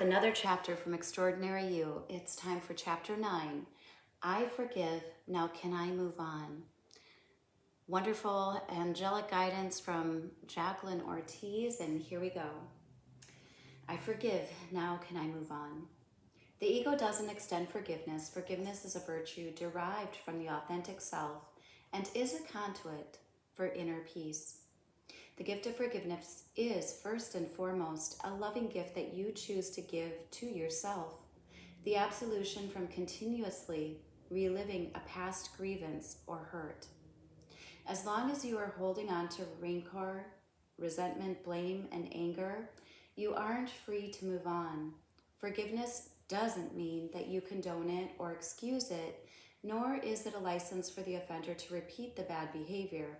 with another chapter from Extraordinary You. It's time for chapter 9. I forgive, now can I move on? Wonderful angelic guidance from Jacqueline Ortiz, and here we go. I forgive, now can I move on? The ego doesn't extend forgiveness. Forgiveness is a virtue derived from the authentic self and is a conduit for inner peace. The gift of forgiveness is, first and foremost, a loving gift that you choose to give to yourself. The absolution from continuously reliving a past grievance or hurt. As long as you are holding on to rancor, resentment, blame, and anger, you aren't free to move on. Forgiveness doesn't mean that you condone it or excuse it, nor is it a license for the offender to repeat the bad behavior.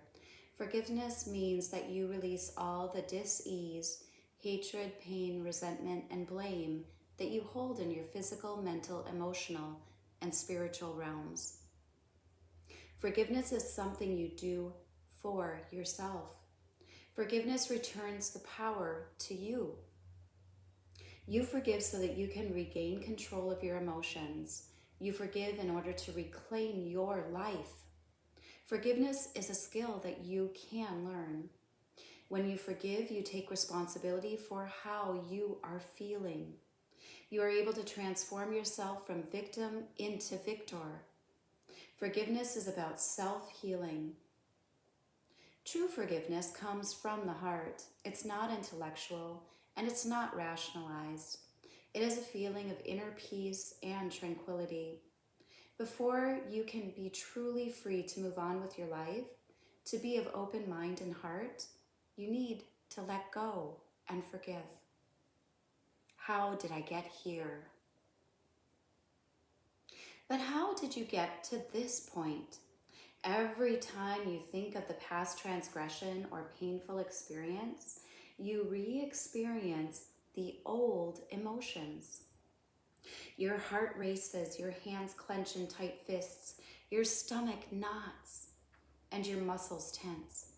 Forgiveness means that you release all the dis-ease, hatred, pain, resentment, and blame that you hold in your physical, mental, emotional, and spiritual realms. Forgiveness is something you do for yourself. Forgiveness returns the power to you. You forgive so that you can regain control of your emotions. You forgive in order to reclaim your life. Forgiveness is a skill that you can learn. When you forgive, you take responsibility for how you are feeling. You are able to transform yourself from victim into victor. Forgiveness is about self-healing. True forgiveness comes from the heart. It's not intellectual and it's not rationalized. It is a feeling of inner peace and tranquility. Before you can be truly free to move on with your life, to be of open mind and heart, you need to let go and forgive. How did I get here? But how did you get to this point? Every time you think of the past transgression or painful experience, you re-experience the old emotions. Your heart races, your hands clench in tight fists, your stomach knots, and your muscles tense.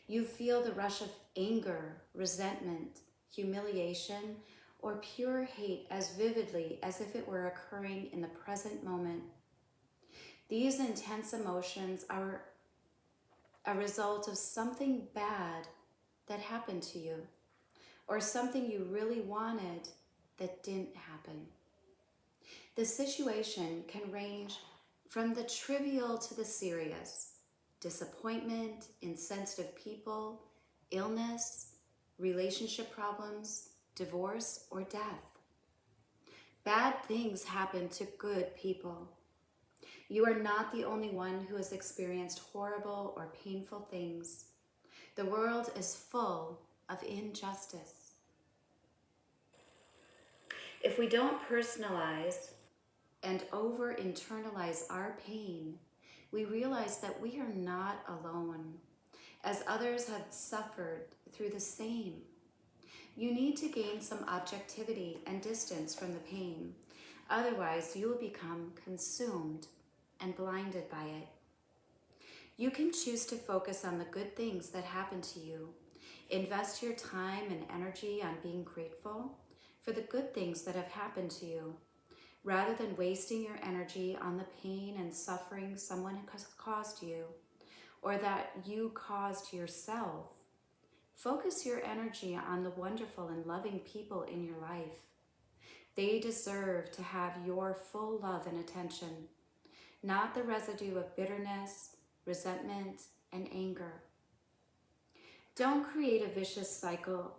You feel the rush of anger, resentment, humiliation, or pure hate as vividly as if it were occurring in the present moment. These intense emotions are a result of something bad that happened to you, or something you really wanted that didn't happen. The situation can range from the trivial to the serious: disappointment, insensitive people, illness, relationship problems, divorce, or death. Bad things happen to good people. You are not the only one who has experienced horrible or painful things. The world is full of injustice. If we don't personalize and over-internalize our pain, we realize that we are not alone, as others have suffered through the same. You need to gain some objectivity and distance from the pain. Otherwise, you will become consumed and blinded by it. You can choose to focus on the good things that happen to you. Invest your time and energy on being grateful for the good things that have happened to you, rather than wasting your energy on the pain and suffering someone has caused you, or that you caused yourself. Focus your energy on the wonderful and loving people in your life. They deserve to have your full love and attention, not the residue of bitterness, resentment, and anger. Don't create a vicious circle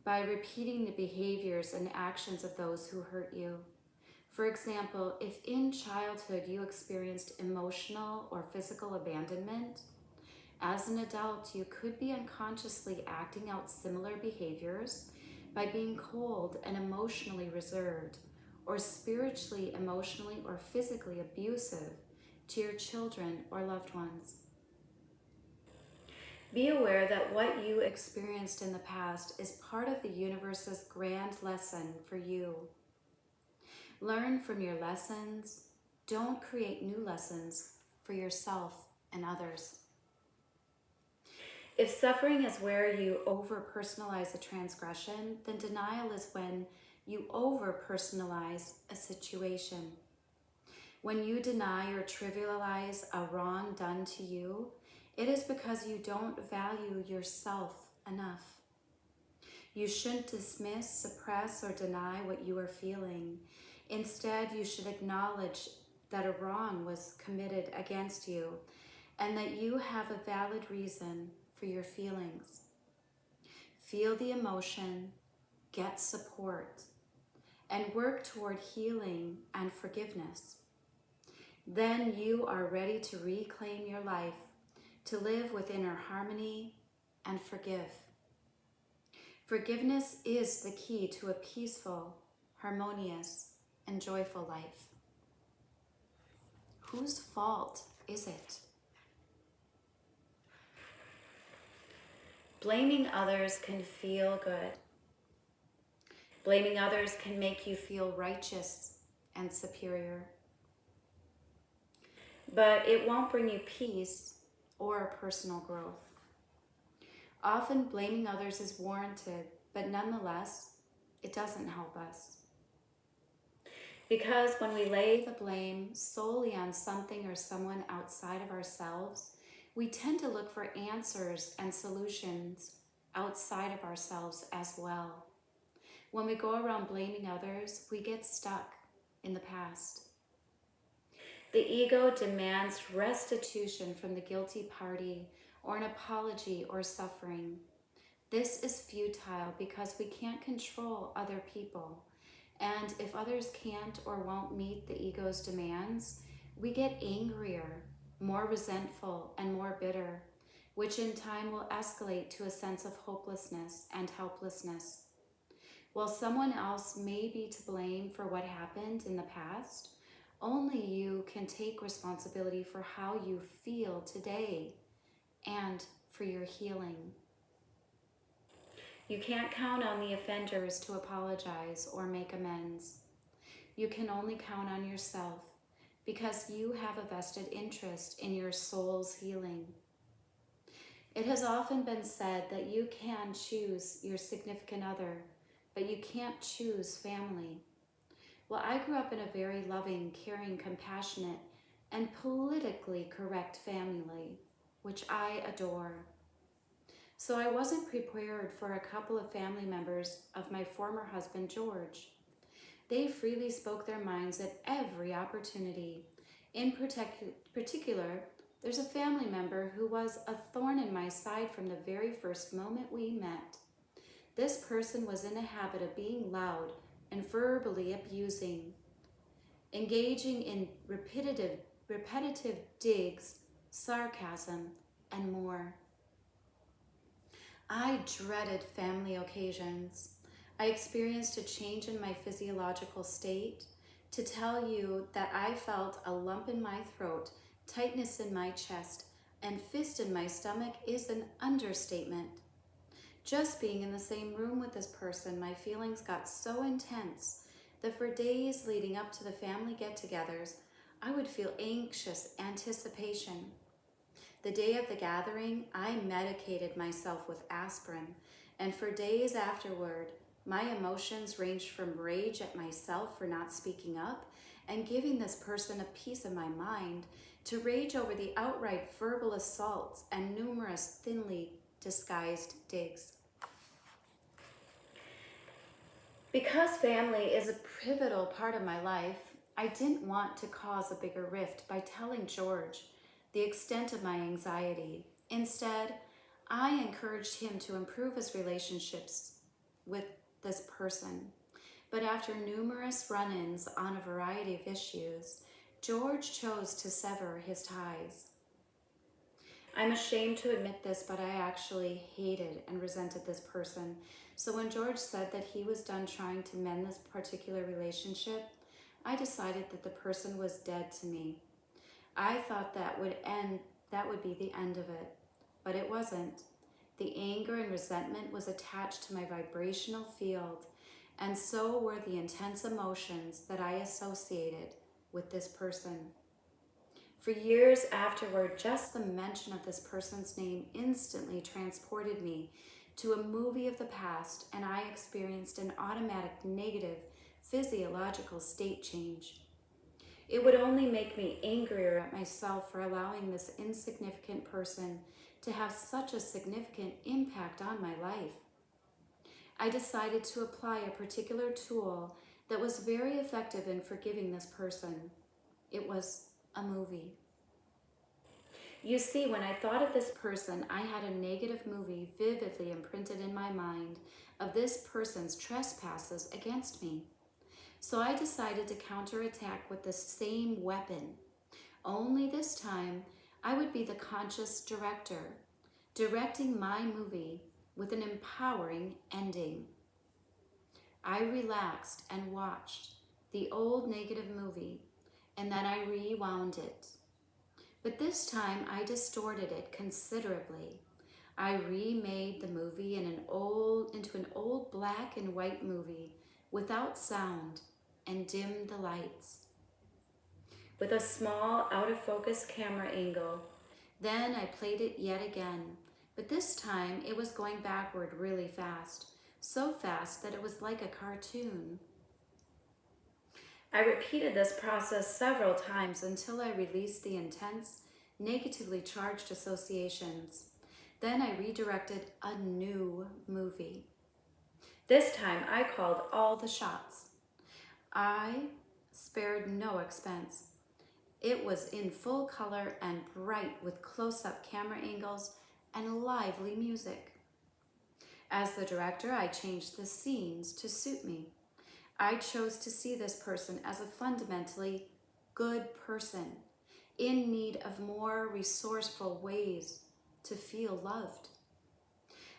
by repeating the behaviors and actions of those who hurt you. For example, if in childhood you experienced emotional or physical abandonment, as an adult you could be unconsciously acting out similar behaviors by being cold and emotionally reserved, or spiritually, emotionally, or physically abusive to your children or loved ones. Be aware that what you experienced in the past is part of the universe's grand lesson for you. Learn from your lessons. Don't create new lessons for yourself and others. If suffering is where you over-personalize a transgression, then denial is when you over-personalize a situation. When you deny or trivialize a wrong done to you, it is because you don't value yourself enough. You shouldn't dismiss, suppress, or deny what you are feeling. Instead, you should acknowledge that a wrong was committed against you and that you have a valid reason for your feelings. Feel the emotion, get support, and work toward healing and forgiveness. Then you are ready to reclaim your life, to live with inner harmony and forgive. Forgiveness is the key to a peaceful, harmonious, and joyful life. Whose fault is it? Blaming others can feel good. Blaming others can make you feel righteous and superior. But it won't bring you peace or personal growth. Often blaming others is warranted, but nonetheless, it doesn't help us. Because when we lay the blame solely on something or someone outside of ourselves, we tend to look for answers and solutions outside of ourselves as well. When we go around blaming others, we get stuck in the past. The ego demands restitution from the guilty party or an apology or suffering. This is futile because we can't control other people. And if others can't or won't meet the ego's demands, we get angrier, more resentful, and more bitter, which in time will escalate to a sense of hopelessness and helplessness. While someone else may be to blame for what happened in the past, only you can take responsibility for how you feel today and for your healing. You can't count on the offenders to apologize or make amends. You can only count on yourself because you have a vested interest in your soul's healing. It has often been said that you can choose your significant other, but you can't choose family. Well, I grew up in a very loving, caring, compassionate, and politically correct family, which I adore. So I wasn't prepared for a couple of family members of my former husband, George. They freely spoke their minds at every opportunity. In particular, there's a family member who was a thorn in my side from the very first moment we met. This person was in a habit of being loud and verbally abusing, engaging in repetitive digs, sarcasm, and more. I dreaded family occasions. I experienced a change in my physiological state. To tell you that I felt a lump in my throat, tightness in my chest, and fist in my stomach is an understatement. Just being in the same room with this person, my feelings got so intense that for days leading up to the family get-togethers, I would feel anxious anticipation. The day of the gathering, I medicated myself with aspirin, and for days afterward, my emotions ranged from rage at myself for not speaking up and giving this person a piece of my mind to rage over the outright verbal assaults and numerous thinly disguised digs. Because family is a pivotal part of my life, I didn't want to cause a bigger rift by telling George the extent of my anxiety. Instead, I encouraged him to improve his relationships with this person. But after numerous run-ins on a variety of issues, George chose to sever his ties. I'm ashamed to admit this, but I actually hated and resented this person. So when George said that he was done trying to mend this particular relationship, I decided that the person was dead to me. I thought that would be the end of it, but it wasn't. The anger and resentment was attached to my vibrational field, and so were the intense emotions that I associated with this person. For years afterward, just the mention of this person's name instantly transported me to a movie of the past, and I experienced an automatic negative physiological state change. It would only make me angrier at myself for allowing this insignificant person to have such a significant impact on my life. I decided to apply a particular tool that was very effective in forgiving this person. It was a movie. You see, when I thought of this person, I had a negative movie vividly imprinted in my mind of this person's trespasses against me. So I decided to counterattack with the same weapon. Only this time, I would be the conscious director, directing my movie with an empowering ending. I relaxed and watched the old negative movie, and then I rewound it. But this time I distorted it considerably. I remade the movie into an old black and white movie without sound and dimmed the lights with a small out-of-focus camera angle. Then I played it yet again, but this time it was going backward really fast, so fast that it was like a cartoon. I repeated this process several times until I released the intense, negatively charged associations. Then I redirected a new movie. This time I called all the shots. I spared no expense. It was in full color and bright with close-up camera angles and lively music. As the director, I changed the scenes to suit me. I chose to see this person as a fundamentally good person in need of more resourceful ways to feel loved.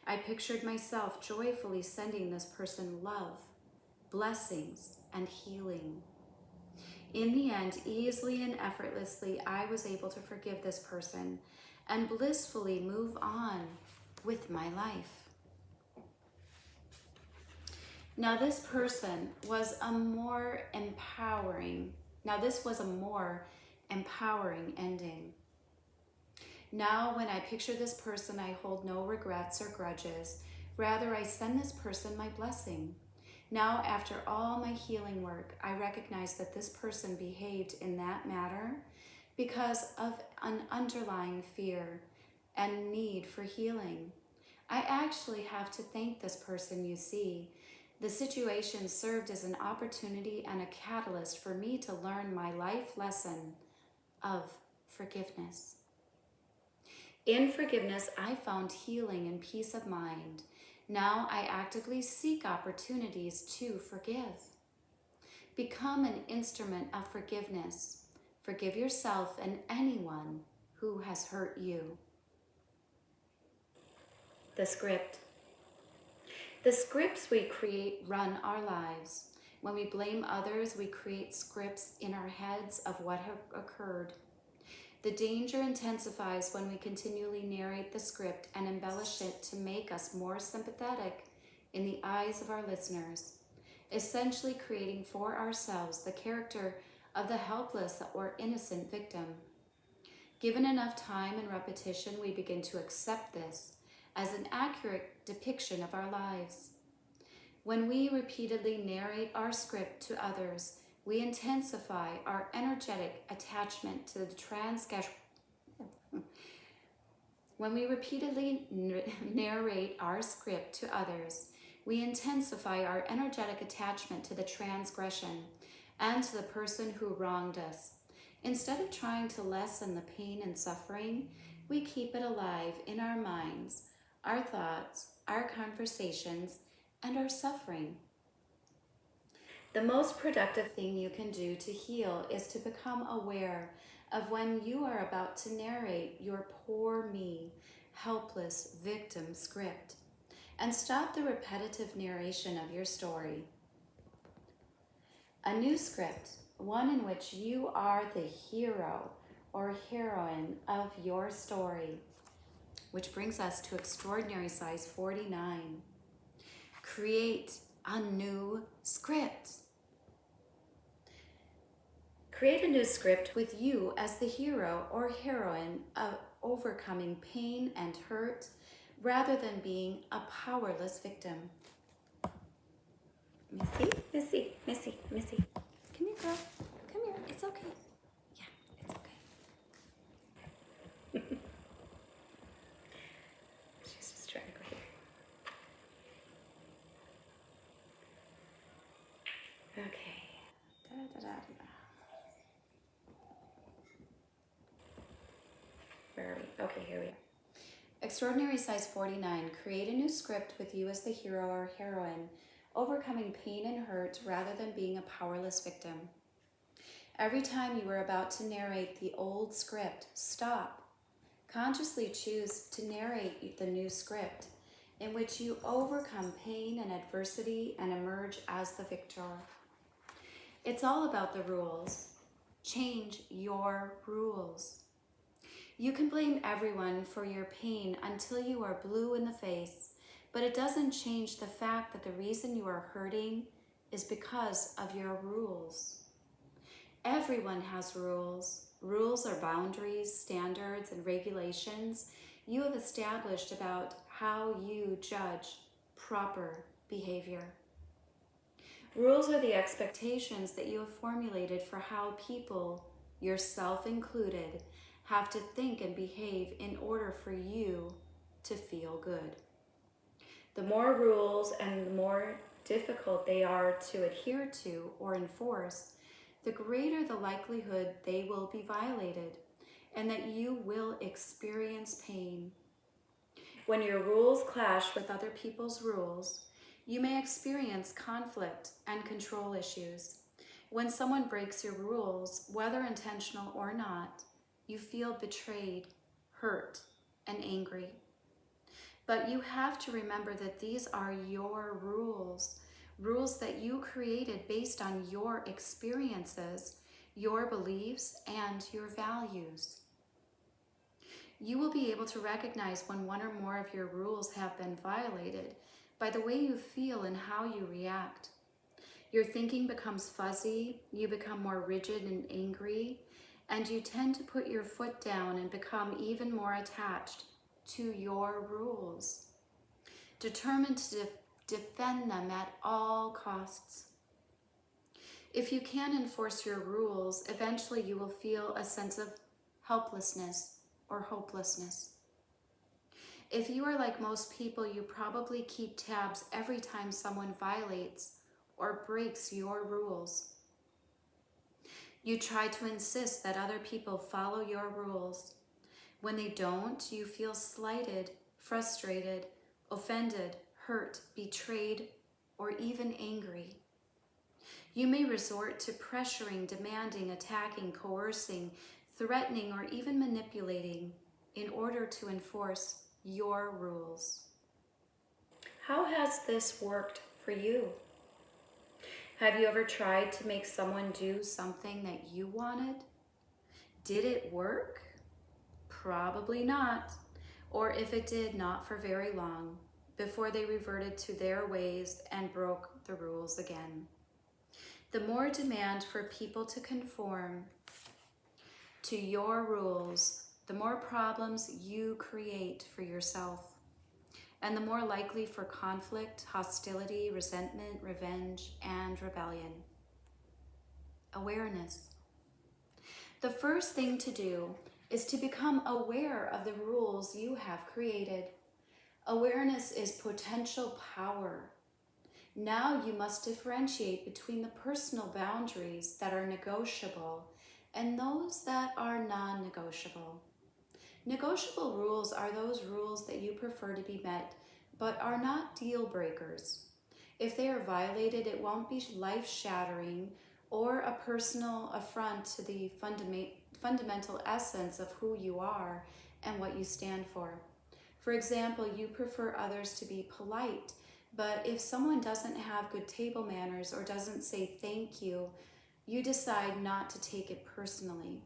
I pictured myself joyfully sending this person love, blessings, and healing. In the end, easily and effortlessly, I was able to forgive this person and blissfully move on with my life. Now this person was a more empowering, ending. Now when I picture this person, I hold no regrets or grudges. Rather, I send this person my blessing. Now, after all my healing work, I recognize that this person behaved in that manner because of an underlying fear and need for healing. I actually have to thank this person, you see. The situation served as an opportunity and a catalyst for me to learn my life lesson of forgiveness. In forgiveness, I found healing and peace of mind. Now I actively seek opportunities to forgive. Become an instrument of forgiveness. Forgive yourself and anyone who has hurt you. The script. The scripts we create run our lives. When we blame others, we create scripts in our heads of what occurred. The danger intensifies when we continually narrate the script and embellish it to make us more sympathetic in the eyes of our listeners, essentially creating for ourselves the character of the helpless or innocent victim. Given enough time and repetition, we begin to accept this as an accurate depiction of our lives. When we repeatedly narrate our script to others, we intensify our energetic attachment to the When we repeatedly narrate our script to others, we intensify our energetic attachment to the transgression and to the person who wronged us. Instead of trying to lessen the pain and suffering, we keep it alive in our minds, our thoughts, our conversations, and our suffering. The most productive thing you can do to heal is to become aware of when you are about to narrate your poor me, helpless victim script, and stop the repetitive narration of your story. A new script, one in which you are the hero or heroine of your story, which brings us to extraordinary size 49. Create a new script. Create a new script with you as the hero or heroine of overcoming pain and hurt rather than being a powerless victim. Missy, Missy, Missy, Missy. Come here, girl. Come here. It's okay. Yeah, it's okay. She's just trying to go here. Okay. Da-da-da-da-da. Where are we? Okay, here we are. Extraordinary size 49. Create a new script with you as the hero or heroine, overcoming pain and hurt rather than being a powerless victim. Every time you are about to narrate the old script, stop. Consciously choose to narrate the new script in which you overcome pain and adversity and emerge as the victor. It's all about the rules. Change your rules. You can blame everyone for your pain until you are blue in the face, but it doesn't change the fact that the reason you are hurting is because of your rules. Everyone has rules. Rules are boundaries, standards, and regulations you have established about how you judge proper behavior. Rules are the expectations that you have formulated for how people, yourself included, have to think and behave in order for you to feel good. The more rules and the more difficult they are to adhere to or enforce, the greater the likelihood they will be violated and that you will experience pain. When your rules clash with other people's rules, you may experience conflict and control issues. When someone breaks your rules, whether intentional or not, you feel betrayed, hurt, and angry. But you have to remember that these are your rules, rules that you created based on your experiences, your beliefs, and your values. You will be able to recognize when one or more of your rules have been violated by the way you feel and how you react. Your thinking becomes fuzzy, you become more rigid and angry, and you tend to put your foot down and become even more attached to your rules, determined to defend them at all costs. If you can't enforce your rules, eventually you will feel a sense of helplessness or hopelessness. If you are like most people, you probably keep tabs every time someone violates or breaks your rules. You try to insist that other people follow your rules. When they don't, you feel slighted, frustrated, offended, hurt, betrayed, or even angry. You may resort to pressuring, demanding, attacking, coercing, threatening, or even manipulating in order to enforce your rules. How has this worked for you? Have you ever tried to make someone do something that you wanted? Did it work? Probably not. Or if it did, not for very long, before they reverted to their ways and broke the rules again. The more demand for people to conform to your rules, the more problems you create for yourself, and the more likely for conflict, hostility, resentment, revenge, and rebellion. Awareness. The first thing to do is to become aware of the rules you have created. Awareness is potential power. Now you must differentiate between the personal boundaries that are negotiable and those that are non-negotiable. Negotiable rules are those rules that you prefer to be met, but are not deal breakers. If they are violated, it won't be life-shattering or a personal affront to the fundamental essence of who you are and what you stand for. For example, you prefer others to be polite, but if someone doesn't have good table manners or doesn't say thank you, you decide not to take it personally.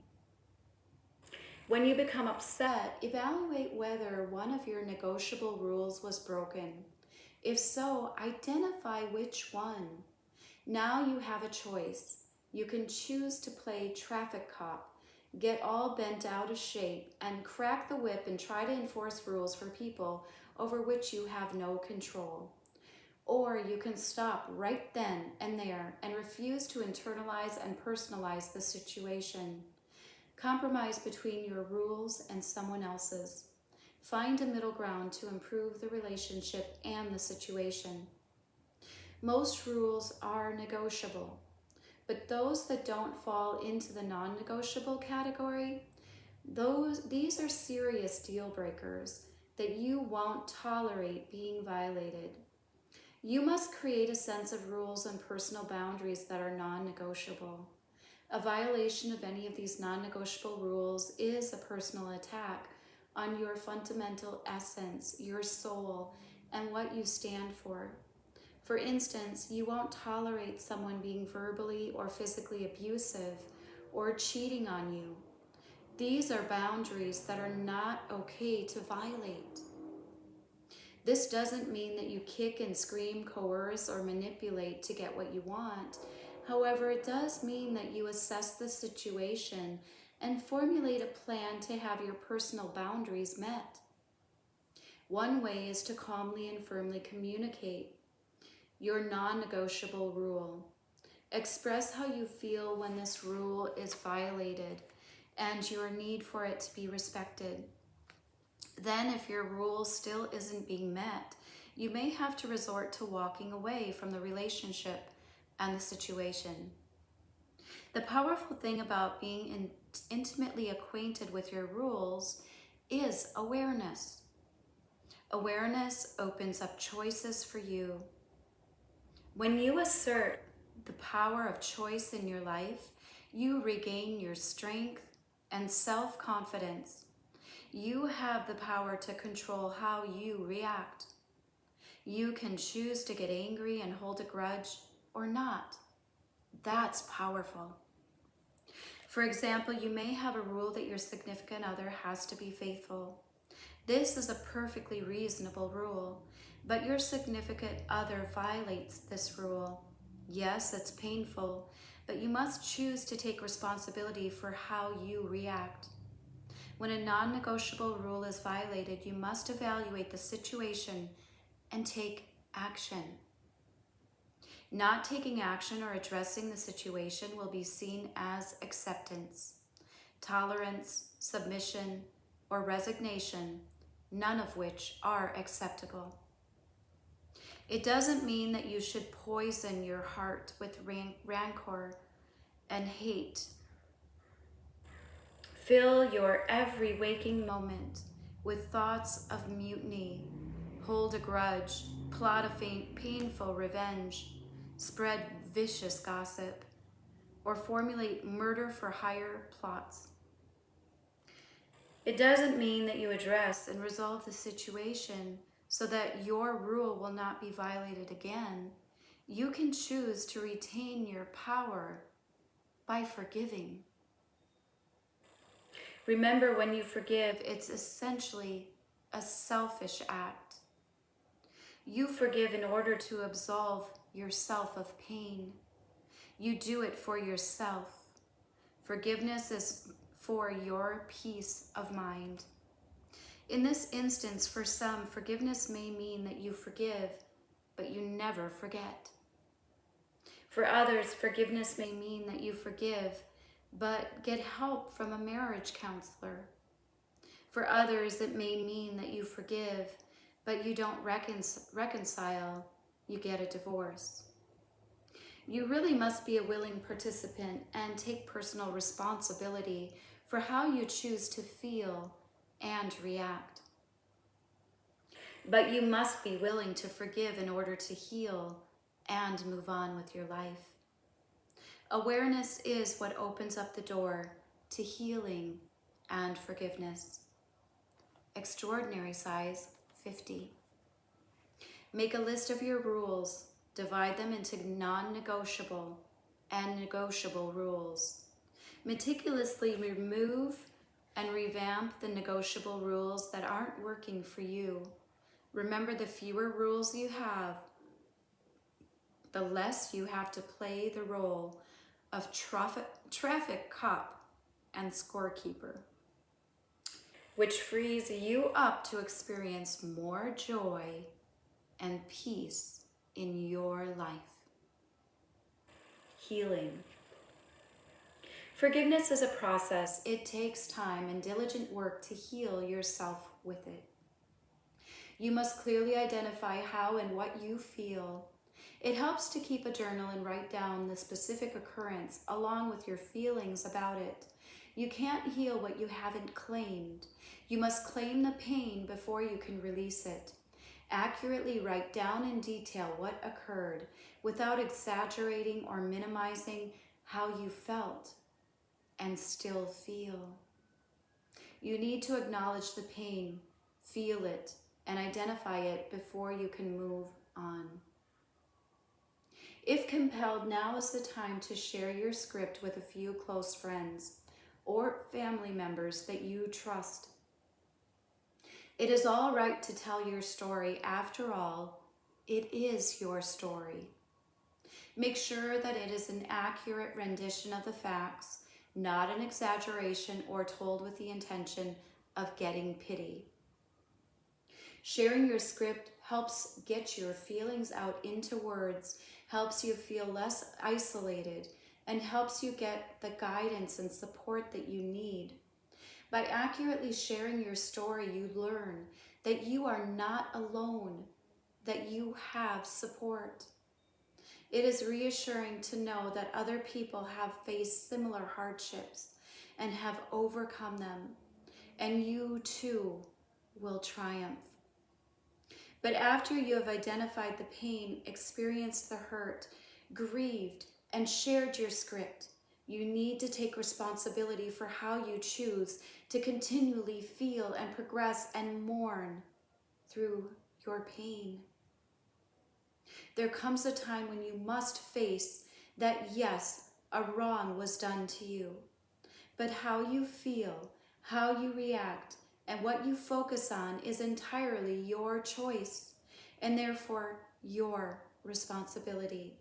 When you become upset, evaluate whether one of your negotiable rules was broken. If so, identify which one. Now you have a choice. You can choose to play traffic cop, get all bent out of shape, and crack the whip and try to enforce rules for people over which you have no control. Or you can stop right then and there and refuse to internalize and personalize the situation. Compromise between your rules and someone else's. Find a middle ground to improve the relationship and the situation. Most rules are negotiable, but those that don't fall into the non-negotiable category, these are serious deal breakers that you won't tolerate being violated. You must create a sense of rules and personal boundaries that are non-negotiable. A violation of any of these non-negotiable rules is a personal attack on your fundamental essence, your soul, and what you stand for. For instance, you won't tolerate someone being verbally or physically abusive or cheating on you. These are boundaries that are not okay to violate. This doesn't mean that you kick and scream, coerce, or manipulate to get what you want. However, it does mean that you assess the situation and formulate a plan to have your personal boundaries met. One way is to calmly and firmly communicate your non-negotiable rule. Express how you feel when this rule is violated and your need for it to be respected. Then, if your rule still isn't being met, you may have to resort to walking away from the relationship and the situation. The powerful thing about being intimately acquainted with your rules is awareness. Awareness opens up choices for you. When you assert the power of choice in your life, you regain your strength and self-confidence. You have the power to control how you react. You can choose to get angry and hold a grudge or not. That's powerful. For example, you may have a rule that your significant other has to be faithful. This is a perfectly reasonable rule, but your significant other violates this rule. Yes, it's painful, but you must choose to take responsibility for how you react. When a non-negotiable rule is violated, you must evaluate the situation and take action. Not taking action or addressing the situation will be seen as acceptance, tolerance, submission, or resignation, none of which are acceptable. It doesn't mean that you should poison your heart with rancor and hate. Fill your every waking moment with thoughts of mutiny, hold a grudge, plot a painful revenge, spread vicious gossip, or formulate murder for hire plots. It doesn't mean that you address and resolve the situation so that your rule will not be violated again. You can choose to retain your power by forgiving. Remember, when you forgive, it's essentially a selfish act. You forgive in order to absolve yourself of pain. You do it for yourself. Forgiveness is for your peace of mind. In this instance, for some, forgiveness may mean that you forgive, but you never forget. For others, forgiveness may mean that you forgive, but get help from a marriage counselor. For others, it may mean that you forgive, but you don't reconcile, you get a divorce. You really must be a willing participant and take personal responsibility for how you choose to feel and react. But you must be willing to forgive in order to heal and move on with your life. Awareness is what opens up the door to healing and forgiveness. Extraordinary size 50. Make a list of your rules. Divide them into non-negotiable and negotiable rules. Meticulously remove and revamp the negotiable rules that aren't working for you. Remember, the fewer rules you have, the less you have to play the role of traffic cop and scorekeeper, which frees you up to experience more joy and peace in your life. Healing. Forgiveness is a process. It takes time and diligent work to heal yourself with it. You must clearly identify how and what you feel. It helps to keep a journal and write down the specific occurrence along with your feelings about it. You can't heal what you haven't claimed. You must claim the pain before you can release it. Accurately write down in detail what occurred without exaggerating or minimizing how you felt and still feel. You need to acknowledge the pain, feel it, and identify it before you can move on. If compelled, now is the time to share your script with a few close friends or family members that you trust. It is all right to tell your story. After all, it is your story. Make sure that it is an accurate rendition of the facts, not an exaggeration or told with the intention of getting pity. Sharing your script helps get your feelings out into words, helps you feel less isolated, and helps you get the guidance and support that you need. By accurately sharing your story, you learn that you are not alone, that you have support. It is reassuring to know that other people have faced similar hardships and have overcome them, and you too will triumph. But after you have identified the pain, experienced the hurt, grieved, and shared your script, you need to take responsibility for how you choose to continually feel and progress and mourn through your pain. There comes a time when you must face that, yes, a wrong was done to you, but how you feel, how you react, and what you focus on is entirely your choice, and therefore your responsibility.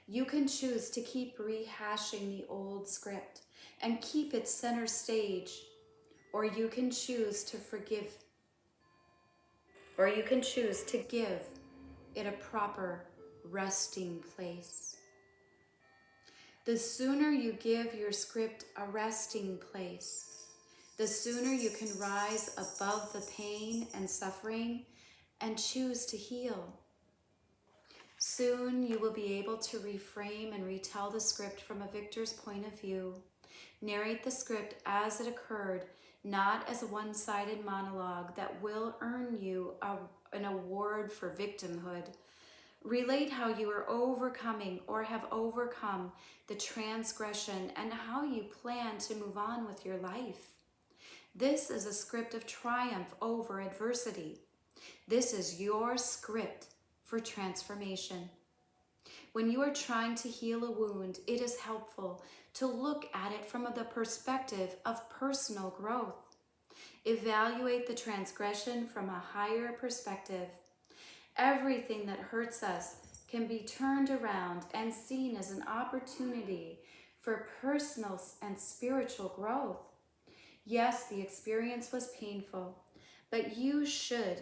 You can choose to keep rehashing the old script and keep it center stage, or you can choose to forgive, or you can choose to give it a proper resting place. The sooner you give your script a resting place, the sooner you can rise above the pain and suffering and choose to heal. Soon you will be able to reframe and retell the script from a victor's point of view. Narrate the script as it occurred, not as a one-sided monologue that will earn you an award for victimhood. Relate how you are overcoming or have overcome the transgression and how you plan to move on with your life. This is a script of triumph over adversity. This is your script for transformation. When you are trying to heal a wound, it is helpful to look at it from the perspective of personal growth. Evaluate the transgression from a higher perspective. Everything that hurts us can be turned around and seen as an opportunity for personal and spiritual growth. Yes, the experience was painful, but you should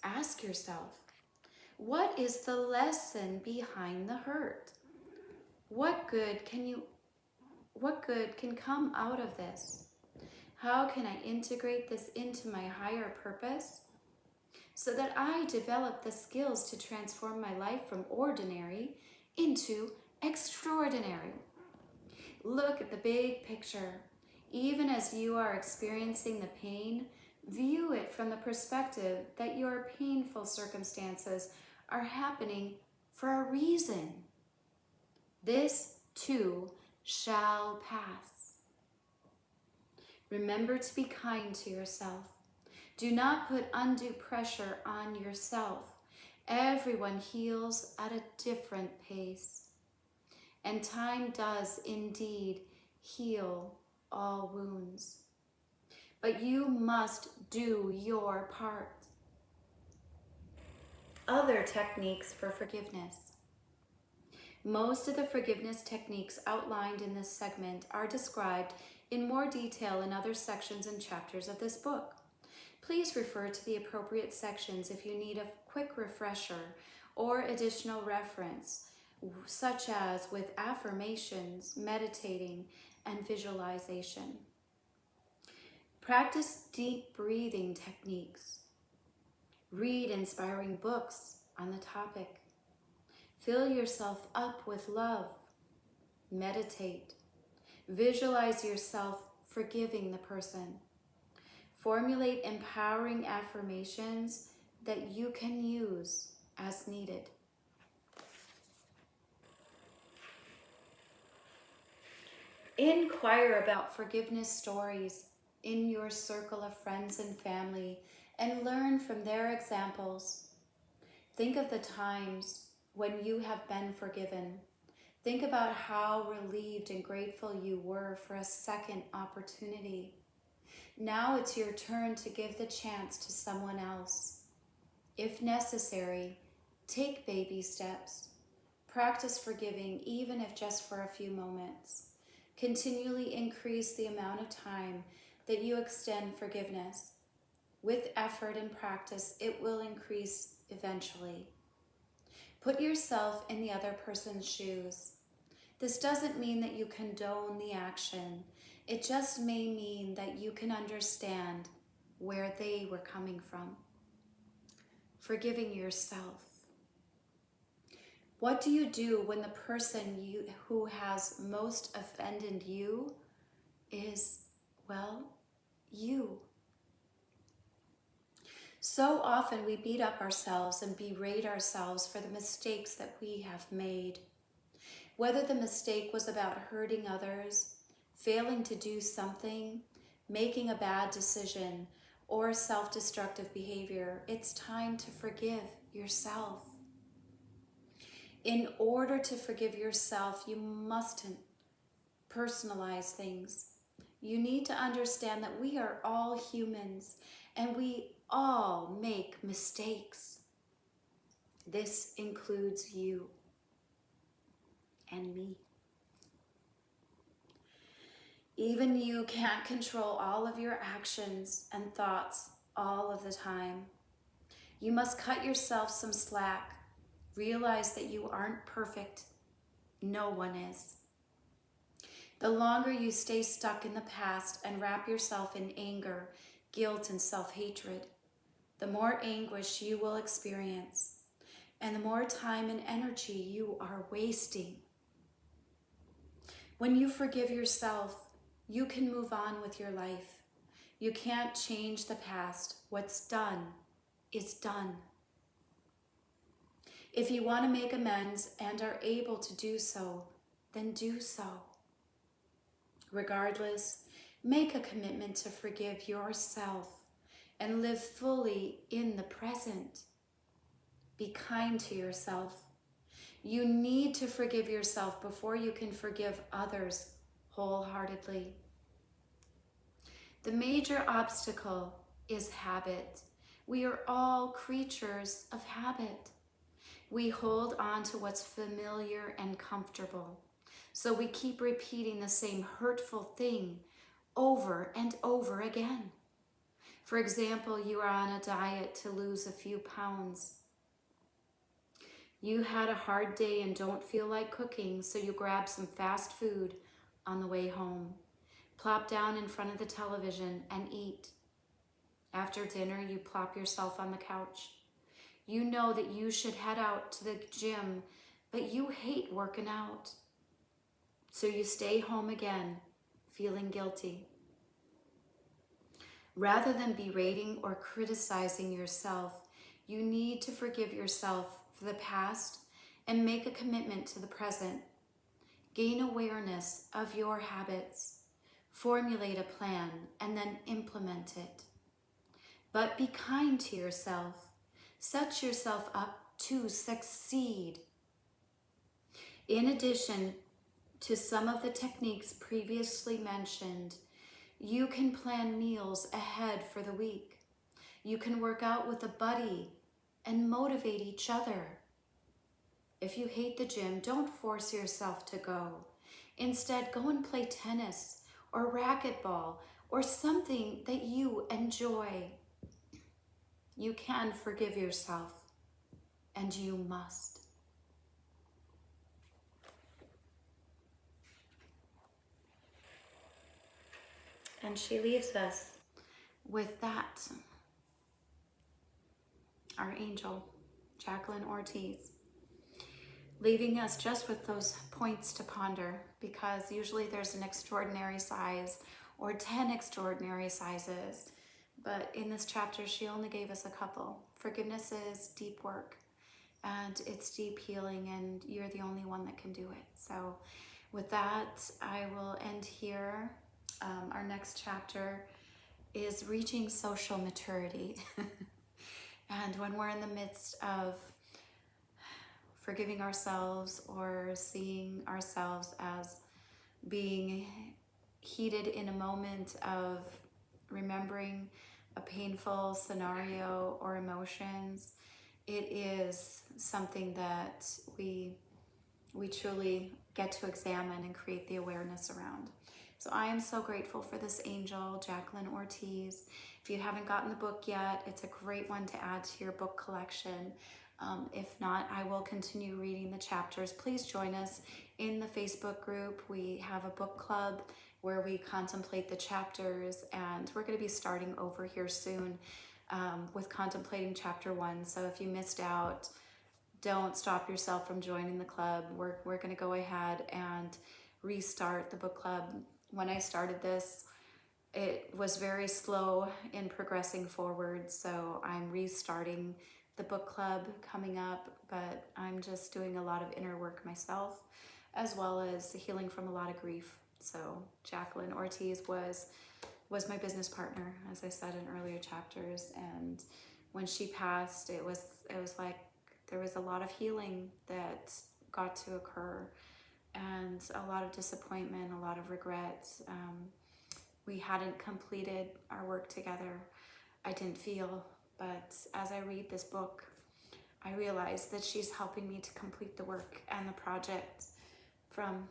ask yourself, what is the lesson behind the hurt? What good can come out of this? How can I integrate this into my higher purpose so that I develop the skills to transform my life from ordinary into extraordinary? Look at the big picture. Even as you are experiencing the pain, view it from the perspective that your painful circumstances are happening for a reason. This too shall pass. Remember to be kind to yourself. Do not put undue pressure on yourself. Everyone heals at a different pace, and time does indeed heal all wounds. But you must do your part. Other techniques for forgiveness. Most of the forgiveness techniques outlined in this segment are described in more detail in other sections and chapters of this book. Please refer to the appropriate sections if you need a quick refresher or additional reference, such as with affirmations, meditating, and visualization. Practice deep breathing techniques. Read inspiring books on the topic. Fill yourself up with love. Meditate. Visualize yourself forgiving the person. Formulate empowering affirmations that you can use as needed. Inquire about forgiveness stories in your circle of friends and family and learn from their examples. Think of the times when you have been forgiven. Think about how relieved and grateful you were for a second opportunity. Now it's your turn to give the chance to someone else. If necessary, take baby steps. Practice forgiving, even if just for a few moments. Continually increase the amount of time that you extend forgiveness. With effort and practice, it will increase eventually. Put yourself in the other person's shoes. This doesn't mean that you condone the action. It just may mean that you can understand where they were coming from. Forgiving yourself. What do you do when the person who has most offended you is, well, you? So often we beat up ourselves and berate ourselves for the mistakes that we have made. Whether the mistake was about hurting others, failing to do something, making a bad decision, or self-destructive behavior, it's time to forgive yourself. In order to forgive yourself, you mustn't personalize things. You need to understand that we are all humans and we all make mistakes. This includes you and me. Even you can't control all of your actions and thoughts all of the time. You must cut yourself some slack. Realize that you aren't perfect. No one is. The longer you stay stuck in the past and wrap yourself in anger, guilt, and self-hatred, the more anguish you will experience, and the more time and energy you are wasting. When you forgive yourself, you can move on with your life. You can't change the past. What's done is done. If you want to make amends and are able to do so, then do so. Regardless, make a commitment to forgive yourself and live fully in the present. Be kind to yourself. You need to forgive yourself before you can forgive others wholeheartedly. The major obstacle is habit. We are all creatures of habit. We hold on to what's familiar and comfortable. So we keep repeating the same hurtful thing over and over again. For example, you are on a diet to lose a few pounds. You had a hard day and don't feel like cooking, so you grab some fast food on the way home. Plop down in front of the television and eat. After dinner, you plop yourself on the couch. You know that you should head out to the gym, but you hate working out. So you stay home again, feeling guilty. Rather than berating or criticizing yourself, you need to forgive yourself for the past and make a commitment to the present. Gain awareness of your habits. Formulate a plan and then implement it. But be kind to yourself. Set yourself up to succeed. In addition to some of the techniques previously mentioned, you can plan meals ahead for the week. You can work out with a buddy and motivate each other. If you hate the gym, don't force yourself to go. Instead, go and play tennis or racquetball or something that you enjoy. You can forgive yourself, and you must. And she leaves us with that. Our angel, Jacqueline Ortiz, leaving us just with those points to ponder, because usually there's an extraordinary size or 10 extraordinary sizes. But in this chapter, she only gave us a couple. Forgiveness is deep work and it's deep healing, and you're the only one that can do it. So with that, I will end here. Our next chapter is reaching social maturity. And when we're in the midst of forgiving ourselves or seeing ourselves as being heated in a moment of remembering a painful scenario or emotions, it is something that we truly get to examine and create the awareness around. So I am so grateful for this angel, Jacqueline Ortiz. If you haven't gotten the book yet, it's a great one to add to your book collection. If not, I will continue reading the chapters. Please join us in the Facebook group. We have a book club where we contemplate the chapters, and we're going to be starting over here soon with contemplating chapter 1. So if you missed out, don't stop yourself from joining the club. We're going to go ahead and restart the book club. When I started this, it was very slow in progressing forward, so I'm restarting the book club coming up, but I'm just doing a lot of inner work myself, as well as healing from a lot of grief. So Jacqueline Ortiz was my business partner, as I said in earlier chapters, and when she passed, it was like there was a lot of healing that got to occur, and a lot of disappointment, a lot of regret. We hadn't completed our work together, I didn't feel, but as I read this book, I realize that she's helping me to complete the work and the project from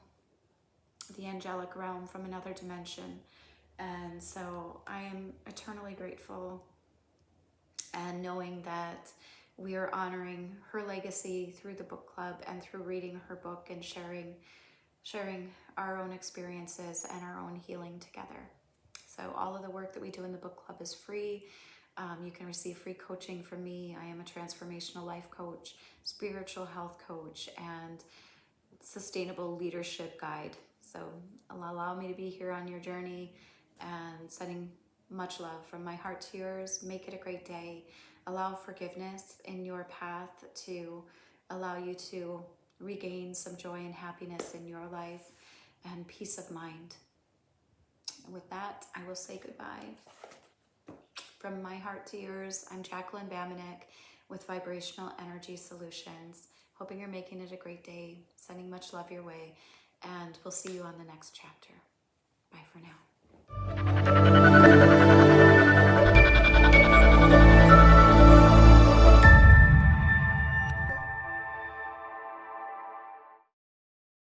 the angelic realm, from another dimension. And so I am eternally grateful, and knowing that we are honoring her legacy through the book club and through reading her book and sharing our own experiences and our own healing together. So all of the work that we do in the book club is free. You can receive free coaching from me. I am a transformational life coach, spiritual health coach, and sustainable leadership guide. So allow me to be here on your journey, and sending much love from my heart to yours. Make it a great day. Allow forgiveness in your path to allow you to regain some joy and happiness in your life and peace of mind. And with that, I will say goodbye. From my heart to yours, I'm Jacqueline Bambenek with Vibrational Energy Solutions. Hoping you're making it a great day. Sending much love your way, and we'll see you on the next chapter. Bye for now.